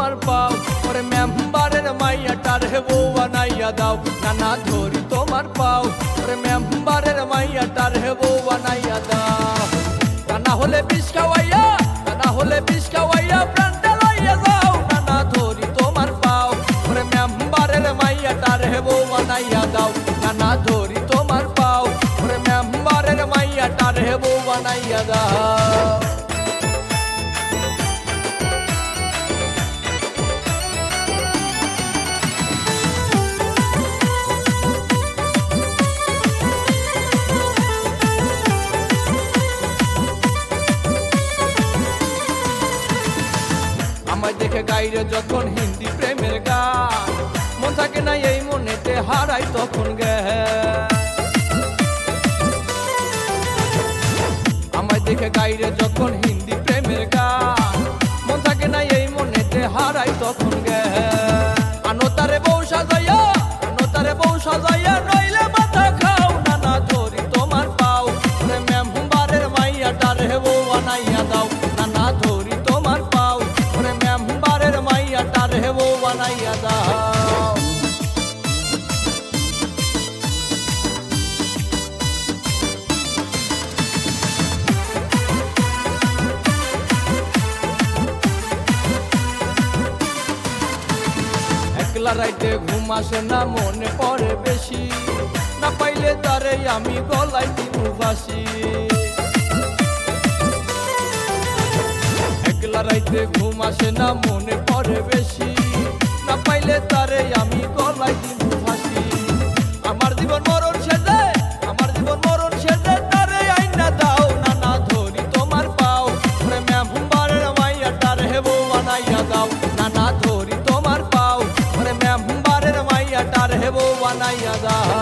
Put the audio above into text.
তোমার পাও ওরে মেম্বারের মাইয়াটার হে বউ বানাইয়া দাও নানা ধরি তোমার পাও ওরে মেম্বারের মাইয়াটার হে বউ বানাইয়া দাও নানা হলে বিষ খাওয়াইয়া নানা হলে বিষ খাওয়াইয়া প্রাণটা লইয়া যাও নানা ধরি তোমার পাও ওরে মেম্বারের মাইয়াটার হে বউ বানাইয়া দাও নানা ধরি তোমার পাও ওরে মেম্বারের মাইয়াটার হে বউ বানাইয়া দাও আমায় দেখে গাইরে যখন হিন্দি প্রেমের গান মন থাকে না এই মনেতে হারাই তখন আমায় দেখে গাইরে যখন হিন্দি প্রেমের গান মন থাকে না এই মনেতে হারাই তখন আনো তারে বউ সাজাইয়া নইলে মাথা খাও নানা ধরি তোমার পাও ওরে মেম্বারের মাইয়াটার হে বউ বানাইয়া দাও নানা ধরি তোমার পাও ওরে মেম্বারের মাইয়াটার হে বউ বানাইয়া দাও একলা রাইতে ঘুম আসে না মনে পড়ে বেশি না পাইলে তারে আমি গলায় দিব ফাঁসি একলা রাইতে ঘুম আসে না মনে পড়ে বেশি না পাইলে তারে আমি গলায় দিব ফাঁসি আমার জীবন মরণ সেজে তারে আইনা দাও নানা ধরি তোমার পাও ওরে মেম্বারের মাইয়াটার হে বউ বানাইয়া দাও নানা ধরি তোমার পাও ওরে মেম্বারের মাইয়াটার হে বউ বানাইয়া দাও